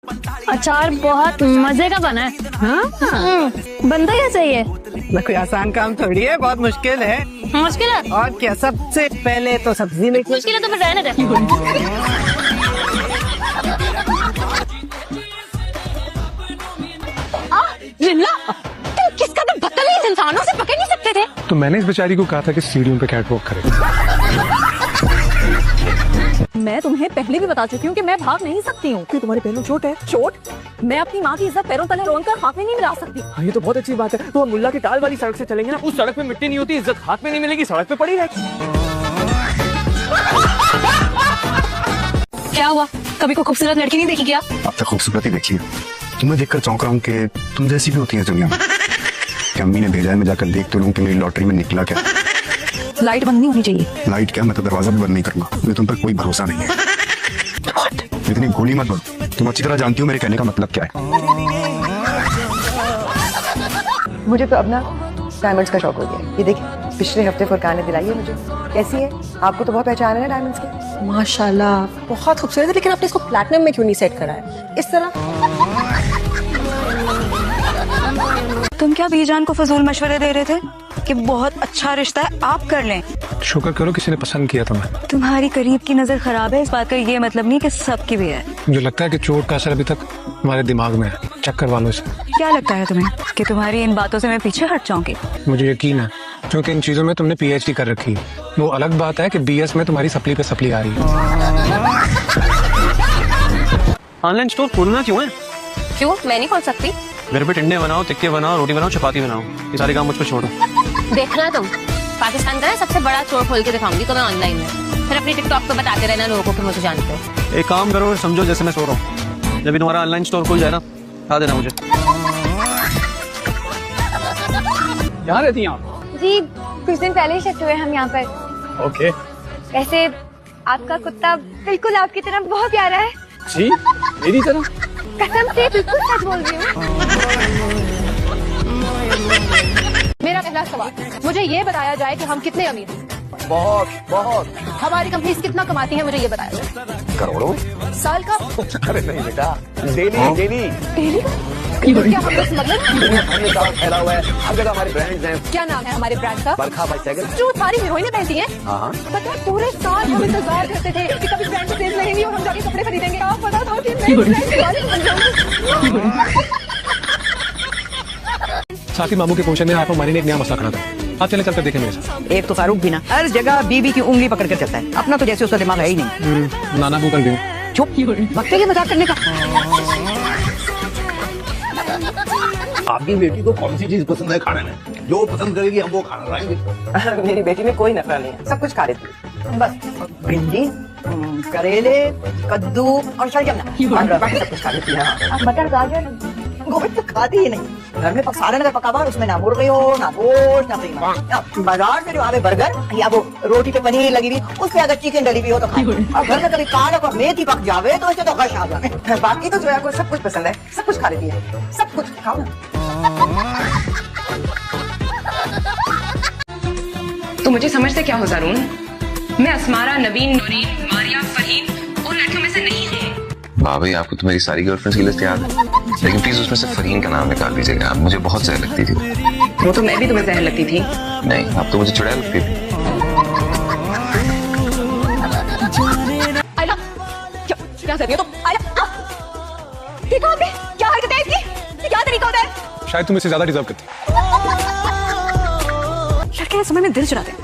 अचार बहुत मजे का बना है। हाँ? बनता क्या चाहिए? कोई आसान काम थोड़ी है, बहुत मुश्किल है। मुश्किल है? और क्या, सबसे पहले तो सब्जी लेके। मुश्किल है तो फिर रहने दे। किसका तो बदतमीज इंसानों से पकड़ नहीं सकते थे। तो मैंने इस बेचारी को कहा था कि सीढ़ियों पे कैटवॉक करे। मैं तुम्हें पहले भी बता चुकी हूँ कि मैं भाग नहीं सकती हूँ। तुम्हारे पैरों चोट है? चोट? मैं अपनी माँ की इज्जत पैरों तले रोनकर हाथ में नहीं मिला सकती। हाँ, ये तो बहुत अच्छी बात है। तो हम मुल्ला की टाल वाली सड़क से चलेंगे ना, उस सड़क पे मिट्टी नहीं होती, इज्जत हाथ में नहीं मिलेगी, सड़क पे पड़ी रहेगी। क्या हुआ? कभी को खूबसूरत लड़की नहीं देखी क्या? अब तक खूबसूरती देखी है, तुम्हें देखकर चौंक रहा हूँ कि तुम जैसी भी होती है दुनिया में। कि अम्मी ने भेजा है, मैं जाकर देख तो लूँ कि मेरी लॉटरी में निकला क्या। लाइट बंद नहीं होनी चाहिए। लाइट क्या, मैं तो दरवाजा भी बंद नहीं करूंगा। मुझे तुम पर कोई भरोसा नहीं है। इतनी गोली मत बोलो, तुम अच्छी तरह जानती हो मेरे कहने का मतलब क्या है। मुझे तो अब ना डायमंड्स का शौक हो गया। ये देखिए, पिछले हफ्ते फुरकान ने दिलाई है मुझे। कैसी है? आपको तो बहुत पहचान है ना डायमंड्स की। माशाल्लाह, बहुत खूबसूरत है, लेकिन आपने इसको प्लैटिनम में क्यों नहीं सेट करा है इस तरह? तुम क्या बीजान को फजूल मशवरे दे रहे थे कि बहुत अच्छा रिश्ता है, आप कर लें। शुक्र करो किसी ने पसंद किया तुम्हें। तुम्हारी करीब की नजर खराब है, इस बात का ये मतलब नहीं कि सबकी भी है। मुझे लगता है कि चोट का असर अभी तक हमारे दिमाग में है। चेक करवा लो इसे। क्या लगता है तुम्हें कि तुम्हारी इन बातों से मैं पीछे हट जाऊंगी? मुझे यकीन है, क्योंकि इन चीजों में तुमने PhD कर रखी है। वो अलग बात है कि BS में तुम्हारी सप्ली पे सप्ली आ रही है। ऑनलाइन स्टोर खोलना क्यों है? क्यों? मैं नहीं खोल सकती। घर पे टिंडे बनाओ, टिक्के बनाओ, रोटी बनाओ, चपाती बनाओ, ये सारे काम मुझ पर छोड़ो। देखना तुम पाकिस्तान का सबसे बड़ा चोर खोल के दिखाऊंगी तुम्हें ऑनलाइन में। फिर अपनी टिकटॉक पे बताते रहना लोगों को कि मुझे जानते हो। एक काम करो, समझो जैसे मैं सो रहा हूँ। जब भी तुम्हारा ऑनलाइन स्टोर खुल जाए ना, बता देना मुझे। यहाँ रहती हैं आप? जी, कुछ दिन पहले ही शिफ्ट हुए हम यहाँ पर। ओके। वैसे आपका कुत्ता बिल्कुल आपकी तरह बहुत प्यारा है। जी, मेरी तरह? कसम से बिल्कुल सच बोल रही हूँ। मेरा पहला सवाल, मुझे ये बताया जाए कि हम कितने अमीर हैं। बहुत बहुत। हमारी कंपनीज कितना कमाती है, मुझे ये बताया जाए। करोड़ों? साल का? अरे नहीं बेटा, डेली डेली। डेली? क्या हम लोग स्मगलर? फैला हुआ है, हर जगह हमारे ब्रांड्स हैं। क्या नाम है हमारे ब्रांड का? बरखा बाइसाइकिल। जो सारी हीरोइनें पहनती हैं। हाँ। पता है, पूरे साल हम इंतजार करते थे कि कभी ब्रांड की सेल लगेगी और हम जाके कपड़े खरीदेंगे। आप पता था कि मैं ब्रांड के बारे में साथी मामू के पहुंचने में आपको मानी ने एक नया मसला खड़ा था। आप चले चलकर देखें मेरे साथ। एक तो फारूक भी ना हर जगह बीबी की उंगली पकड़ कर चलता है। अपना तो जैसे उसका दिमाग है ही नहीं। नाना बू कर दूं। चुप, वक्त है ये मजाक करने का। आपकी बेटी को कौन सी चीज पसंद है खाने में? जो पसंद करेगी हम वो खाना लाएंगे। मेरी बेटी में कोई नखरा नहीं है, सब कुछ खा लेती है। बस भिंडी, करेले, कद्दू और शलजम ना, बाकी सब कुछ खा लेती है। मटर, गाजर, गोभी तो खाती ही नहीं। घर में सारा नगर पका हुआ, उसमें ना मुर्गी हो, ना गोश्त, ना कीमा। बाजार में जो आवे बर्गर या वो रोटी पे पनीर लगी हुई, उस पे अगर चिकन डली हुई हो तो खाओ। और घर में कभी पालक और मेथी पक जावे तो ऐसे तो गश आ जावे। बाकी तो जो है को सब कुछ पसंद है, सब कुछ खा लेती है, सब कुछ खाओ ना। तो मुझे समझते क्या हो ज़ारून? मैं असमारा, नबीन, नूरीन, मारिया, फहीम उन लड़कियों में से नहीं हूँ। भाभी, आपको तो मेरी सारी गर्लफ्रेंड्स की लिस्ट याद है, लेकिन प्लीज उसमें से फहीम का नाम निकाल दीजिएगा। आप मुझे बहुत जहर लगती थी। वो तो मैं भी तुम्हें जहर लगती थी। नहीं, आप तो मुझे चुड़ैल लगती थी। क्या कर रही हो तुम? देखो आपने क्या हरकत है इसकी? क्या तरीका होता है? शायद तुम इसे ज्यादा डिजर्व करती। लड़के इस समय में दिल चुराते हैं,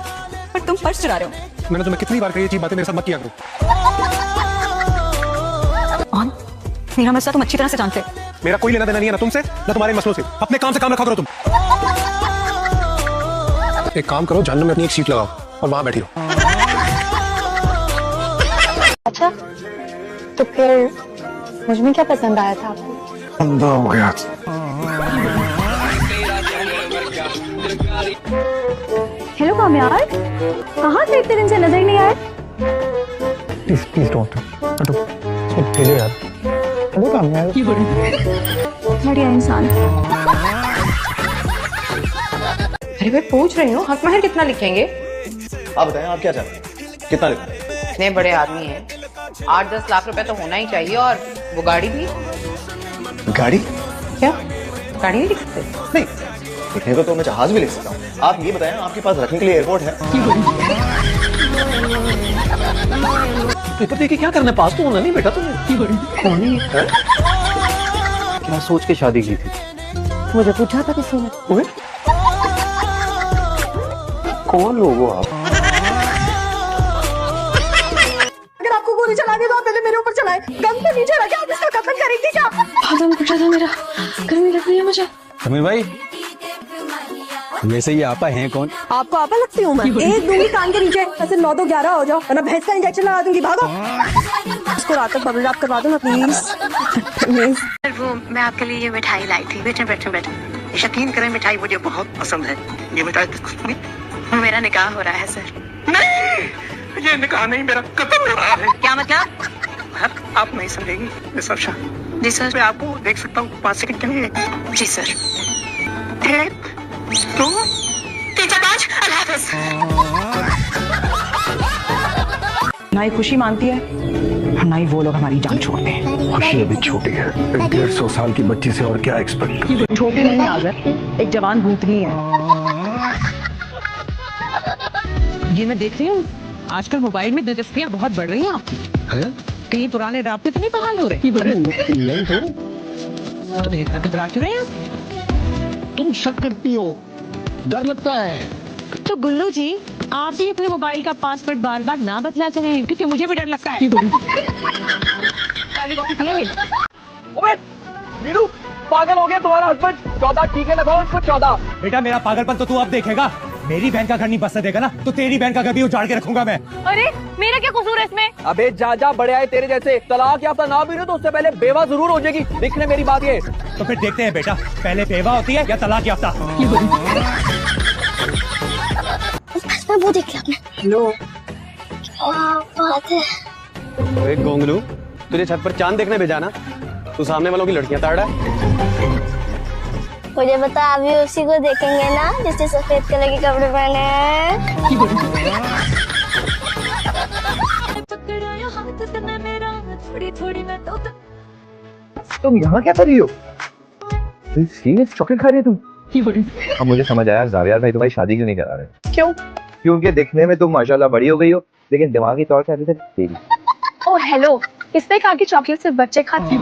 पर तुम पर्स चुरा रहे हो। मैंने तुम्हें कितनी बार कही ये चीज बातें मेरे साथ मत किया करो। मेरा मसला तुम अच्छी तरह से जानते हो। मेरा कोई लेना देना नहीं है ना तुमसे, ना तुम्हारे मसलों से। अपने काम से काम रखा करो तुम। एक काम करो, जहन्नम में अपनी एक सीट लगाओ और वहां बैठी रहो। अच्छा, तो फिर मुझ में क्या पसंद आया था आपको? हेलो कामयार, कहाँ से इतने दिन से नजर नहीं आए? Please don't. भेजो यार। हेलो कामयार। बढ़िया इंसान। अरे भाई, पूछ रही हूँ, हक महर कितना लिखेंगे? आप बताएं, आप क्या चाहते हैं? कितना लिखें? इतने बड़े आदमी हैं, 8-10 लाख रुपए तो होना ही चाहिए, और वो गाड़ी भी। गाड़ी? क्या गाड़ी नहीं लिख सकते? नहीं, लिखने को तो मैं जहाज भी लिख सकता हूँ। आप ये बताएं, आपके पास रखने के लिए एयरपोर्ट है? पेपर देके क्या करना है? पास तो होना नहीं बेटा तुम्हें। क्या सोच के शादी की थी? मुझे पूछा था किसी ने। कौन लोग हो आप? अगर आपको गोली चलानी तो आप पहले मेरे ऊपर चलाएं। गन पे नीचे रखे आप इसका कत्ल करेंगे क्या? हाथ में पूछा था मेरा, गर्मी लग रही है मुझे। समीर भाई, वैसे ये आपा हैं कौन? आपको आपा लगती हूँ मैं? एक दूंगी कान के नीचे, ऐसे 9 तो 11 हो जाओ, वरना भैंस का इंजेक्शन लगा दूंगी। भागो। इसको रात तक बबल रैप करवा दो ना प्लीज। प्लीज। वो मैं आपके लिए ये मिठाई लाई थी। बैठे बैठे बैठे। यकीन करें मिठाई मुझे बहुत पसंद है। ये मिठाई मेरा निकाह हो रहा है सर। नहीं, ये निकाह नहीं, मेरा कत्ल हो रहा है। क्या मतलब? आप नहीं समझेंगी सर। जी सर, मैं आपको देख सकता हूँ 5 सेकंड के लिए? जी सर। 1 2 3 4 5 अल्लाह हाफ़िज़। ना ही खुशी मानती है, ना ही वो लोग हमारी जान छोड़ते हैं। खुशी अभी छोटी है, 150 साल की बच्ची से और क्या एक्सपेक्ट? छोटी नहीं आगर, एक जवान भूतनी है। ये मैं देख रही हूँ आजकल मोबाइल में दिलचस्पियाँ बहुत बढ़ रही हैं आपकी। कहीं पुराने राब्ते तो नहीं बहाल हो रहे? नहीं तो घबरा क्यों रहे हैं? तुम शक करती हो, डर लगता है। तो गुल्लू जी, आप भी अपने मोबाइल का पासवर्ड बार बार ना बदला करें, क्योंकि मुझे भी डर लगता है। नीरू, पागल हो गया तुम्हारा हस्बैंड। 14 टीके लगाओ उसको 14। बेटा मेरा पागलपन तो तू अब देखेगा। मेरी बहन का घर नहीं बसने देगा ना, तो तेरी बहन का घर भी उजाड़ के रखूंगा मैं। अरे मेरा क्या कसूर है इसमें? अबे जा बड़े आए तेरे जैसे। तलाक याफ्ता ना भी हो तो उससे पहले बेवा जरूर हो जाएगी। दिखने मेरी बात ये। तो फिर देखते हैं बेटा, पहले बेवा होती है या तलाक याफ्ता। वो देख लिया आपने? लो बात है। गोंगलू, तुझे छत पर चांद देखने भेजा ना? तू सामने वालों की लड़कियां ताड़ रहा है। मुझे बता, अभी उसी को देखेंगे ना जिसने सफेद कलर के कपड़े पहने हैं। तुम यहाँ क्या कर रही हो? सीरियस चॉकलेट खा रही है तुम? अब मुझे समझ आया, जावियार भाई तुम्हारी शादी क्यों नहीं करा रहे। क्यों? क्योंकि देखने में तुम माशाल्लाह बड़ी हो गई हो, लेकिन दिमागी तौर से अभी तक तेरी। ओह हेलो, किसने कहा कि चॉकलेट सिर्फ बच्चे खाते हैं?